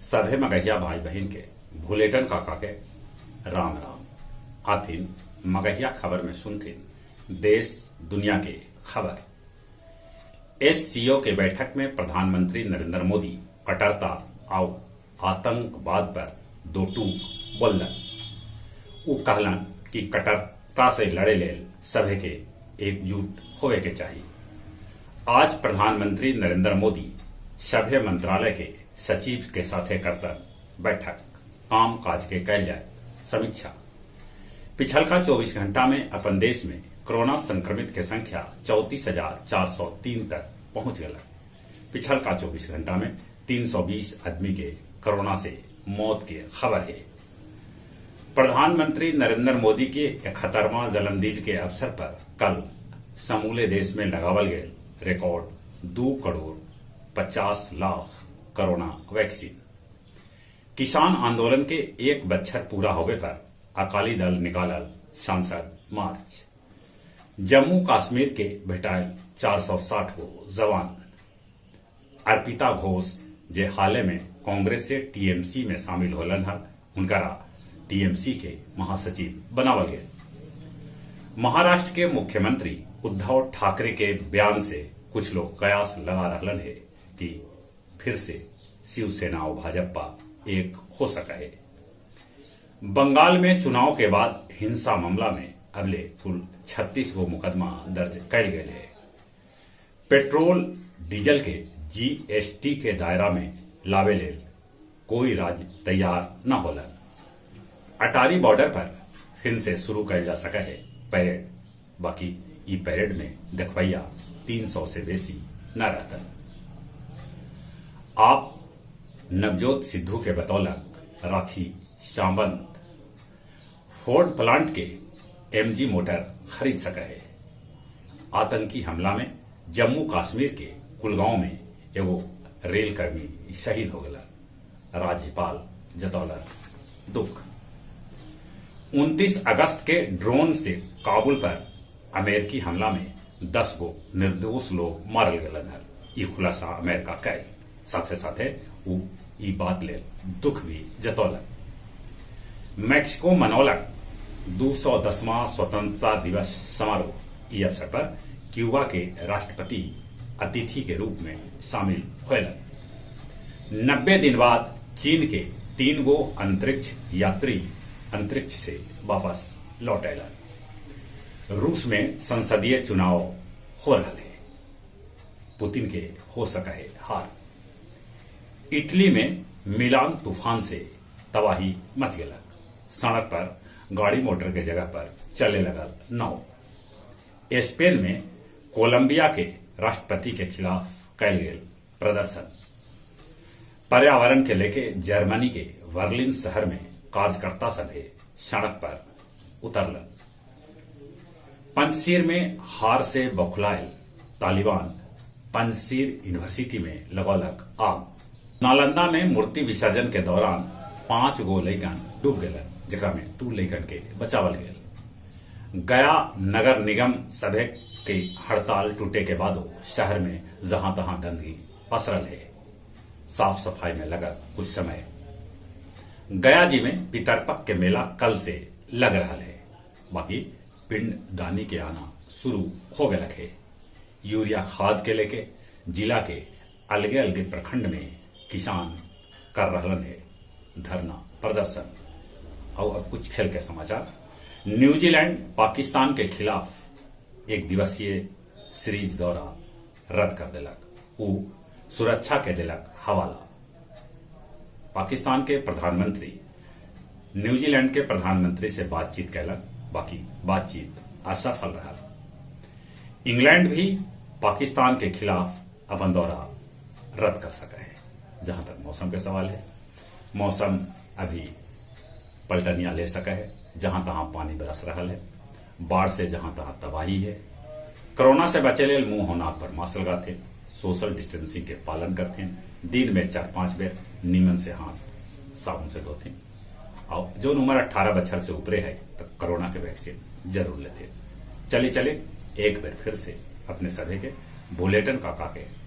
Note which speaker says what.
Speaker 1: सभे मगहिया भाई बहन के भूलेटन काका के राम राम। आथिन मगहिया खबर में सुनथिन देश दुनिया के खबर। एससीओ के बैठक में प्रधानमंत्री नरेंद्र मोदी कट्टरता और आतंकवाद पर दो टूक बोलन। वो कहलन कि कट्टरता से लड़े लेल सभे के एकजुट होवे के चाहिए। आज प्रधानमंत्री नरेंद्र मोदी सभे मंत्रालय के सचिव के साथे करतन बैठक काम काज के कैल जाए समीक्षा। पिछलका 24 घंटा में अपन देश में कोरोना संक्रमित के संख्या 34,403 तक पहुंच गया। पिछलका 24 घंटा में 320 आदमी के कोरोना से मौत की खबर है। प्रधानमंत्री नरेंद्र मोदी के 71वां जन्मदिन के अवसर पर कल समूले देश में लगावल गए रिकॉर्ड 2,50,00,000 कोरोना वैक्सीन। किसान आंदोलन के एक बच्छर पूरा होवे पर अकाली दल निकालल सांसद मार्च। जम्मू कश्मीर के भेटायल 460 गो जवान। अर्पिता घोष जे हाले में कांग्रेस से टीएमसी में शामिल होलन हल, उनकरा टीएमसी के महासचिव बनावल गए। महाराष्ट्र के मुख्यमंत्री उद्धव ठाकरे के बयान से कुछ लोग कयास लगा रहलन है कि फिर से शिवसेना और भाजपा एक हो सका है। बंगाल में चुनाव के बाद हिंसा मामला में अगले कुल 36 गो मुकदमा दर्ज कैल गए है। पेट्रोल डीजल के जीएसटी के दायरा में लावे लेल कोई राज्य तैयार न होलन। अटारी बॉर्डर पर फिर से शुरू कैल जा सका है परेड। बाकी ई परेड में देखवैया 300 से बेसी न रहता। आप नवजोत सिद्धू के बतौलक राखी सावंत फोर्ड प्लांट के एमजी मोटर खरीद सका है। आतंकी हमला में जम्मू कश्मीर के कुलगांव में एगो रेलकर्मी शहीद हो गया। राज्यपाल जतौलक दुख। 29 अगस्त के ड्रोन से काबुल पर अमेरिकी हमला में 10 गो निर्दोष लोग मारल गए। ये खुलासा अमेरिका कैल। साथे साथे वो ई बात ले दुख भी जतौलक। मैक्सिको मनौलक 210वां स्वतंत्रता दिवस समारोह। इस अवसर पर क्यूबा के राष्ट्रपति अतिथि के रूप में शामिल हुएलन। 90 दिन बाद चीन के 3 गो अंतरिक्ष यात्री अंतरिक्ष से वापस लौट अलन। रूस में संसदीय चुनाव हो रहा है। पुतिन के हो सका है हार। इटली में मिलान तूफान से तबाही मच गया। सड़क पर गाड़ी मोटर के जगह पर चले लगल नाव। स्पेन में कोलंबिया के राष्ट्रपति के खिलाफ कैल गेल प्रदर्शन। पर्यावरण के लेके जर्मनी के बर्लिन शहर में कार्यकर्ता सभे सड़क पर उतरलन। पंजशीर में हार से बौखलायल तालिबान पंजशीर यूनिवर्सिटी में लगौलक आग। नालंदा में मूर्ति विसर्जन के दौरान 5 गो लैकन डूब गए, जकरा में 2 लैकन के बचावल गए। गया नगर निगम सभे के हड़ताल टूटे के बाद शहर में जहां तहां गंदगी पसरल है। साफ सफाई में लगा कुछ समय। गया जी में पितरपक के मेला कल से लग रहा है। बाकी पिंड दानी के आना शुरू हो गए है। यूरिया खाद के लेके जिला के अलगे अलगे प्रखंड में किसान कर रहलन है धरना प्रदर्शन। और अब कुछ खेल के समाचार। न्यूजीलैंड पाकिस्तान के खिलाफ एक दिवसीय सीरीज दौरा रद्द कर दिलक। वो सुरक्षा के दिलक हवाला। पाकिस्तान के प्रधानमंत्री न्यूजीलैंड के प्रधानमंत्री से बातचीत कैलक। बाकी बातचीत असफल रहा। इंग्लैंड भी पाकिस्तान के खिलाफ अपन दौरा रद्द कर सका है। जहां तक मौसम के सवाल है, मौसम अभी पलटनिया ले सका है। जहां तहां पानी बरस रहा है। बाढ़ से जहां तहां तबाही है। कोरोना से बचे लेल मुंह और नाक पर मास्क लगाते, सोशल डिस्टेंसिंग के पालन करते, दिन में 4-5 बेर नीमन से हाथ साबुन से धोते। और जो उम्र 18 बछर से ऊपरे है तो कोरोना के वैक्सीन जरूर लेते। चले एक बार फिर से अपने सभी के बुलेटिन काका के